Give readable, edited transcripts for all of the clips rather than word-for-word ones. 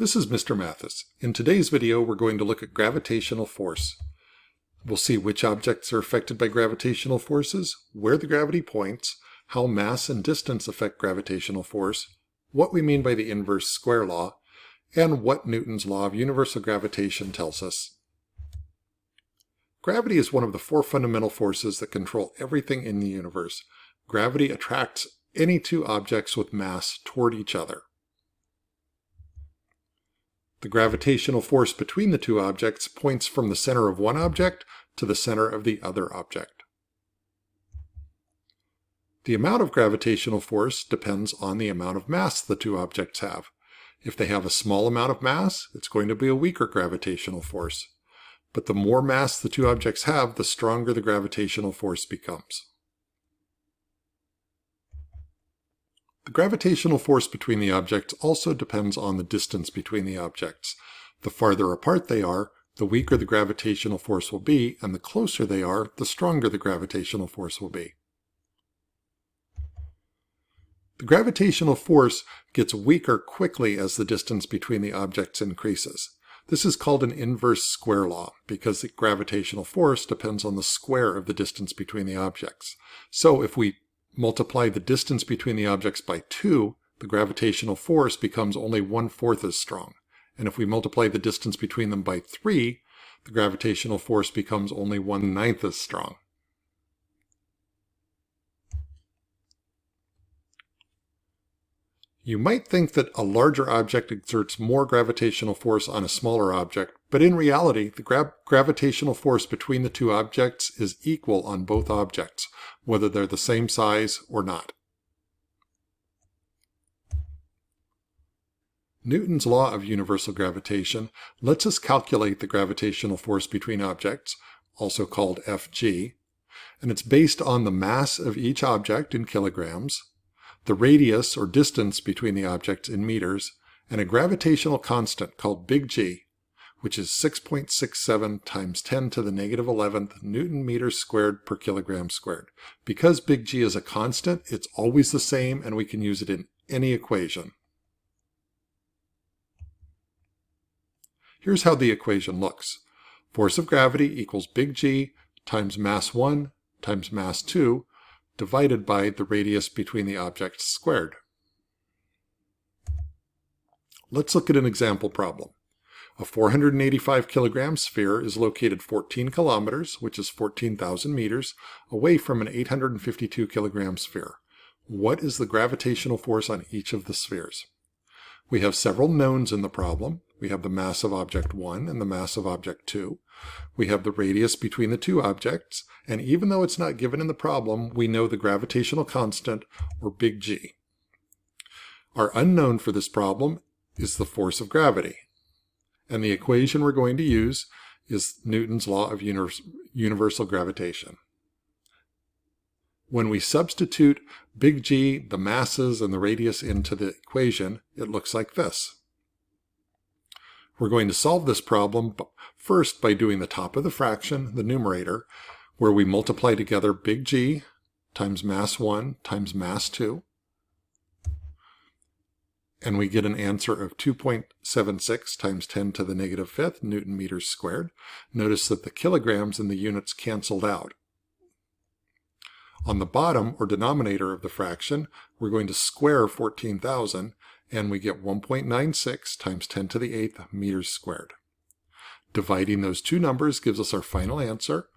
This is Mr. Mathis. In today's video, we're going to look at gravitational force. We'll see which objects are affected by gravitational forces, where the gravity points, how mass and distance affect gravitational force, what we mean by the inverse square law, and what Newton's law of universal gravitation tells us. Gravity is one of the four fundamental forces that control everything in the universe. Gravity attracts any two objects with mass toward each other. The gravitational force between the two objects points from the center of one object to the center of the other object. The amount of gravitational force depends on the amount of mass the two objects have. If they have a small amount of mass, it's going to be a weaker gravitational force. But the more mass the two objects have, the stronger the gravitational force becomes. The gravitational force between the objects also depends on the distance between the objects. The farther apart they are, the weaker the gravitational force will be, and the closer they are, the stronger the gravitational force will be. The gravitational force gets weaker quickly as the distance between the objects increases. This is called an inverse square law because the gravitational force depends on the square of the distance between the objects. So if we multiply the distance between the objects by 2, the gravitational force becomes only 1/4 as strong. And if we multiply the distance between them by 3, the gravitational force becomes only 1/9 as strong. You might think that a larger object exerts more gravitational force on a smaller object, but in reality, the gravitational force between the two objects is equal on both objects, whether they're the same size or not. Newton's law of universal gravitation lets us calculate the gravitational force between objects, also called Fg, and it's based on the mass of each object in kilograms, the radius or distance between the objects in meters, and a gravitational constant called big G, which is 6.67 times 10 to the negative 11th Newton meters squared per kilogram squared. Because big G is a constant, it's always the same and we can use it in any equation. Here's how the equation looks. Force of gravity equals big G times mass 1 times mass 2 divided by the radius between the objects squared. Let's look at an example problem. A 485 kilogram sphere is located 14 kilometers, which is 14,000 meters, away from an 852 kilogram sphere. What is the gravitational force on each of the spheres? We have several knowns in the problem. We have the mass of object 1 and the mass of object 2. We have the radius between the two objects, and even though it's not given in the problem, we know the gravitational constant, or big G. Our unknown for this problem is the force of gravity, and the equation we're going to use is Newton's law of universal gravitation. When we substitute big G, the masses, and the radius into the equation, it looks like this. We're going to solve this problem first by doing the top of the fraction, the numerator, where we multiply together big G times mass 1 times mass 2. And we get an answer of 2.76 times 10 to the negative 5th Newton meters squared. Notice that the kilograms and the units canceled out. On the bottom, or denominator of the fraction, we're going to square 14,000, and we get 1.96 times 10 to the 8th meters squared. Dividing those two numbers gives us our final answer.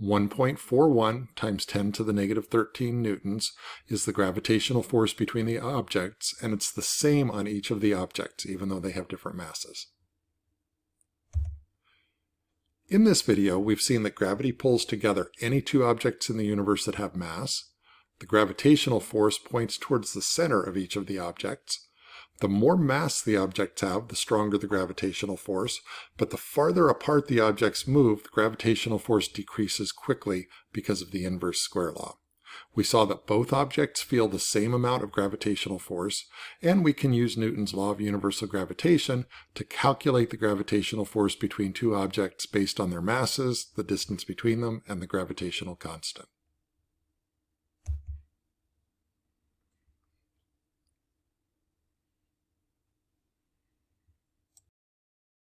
1.41 times 10 to the negative 13 newtons is the gravitational force between the objects, and it's the same on each of the objects, even though they have different masses. In this video, we've seen that gravity pulls together any two objects in the universe that have mass. The gravitational force points towards the center of each of the objects. The more mass the objects have, the stronger the gravitational force, but the farther apart the objects move, the gravitational force decreases quickly because of the inverse square law. We saw that both objects feel the same amount of gravitational force, and we can use Newton's law of universal gravitation to calculate the gravitational force between two objects based on their masses, the distance between them, and the gravitational constant.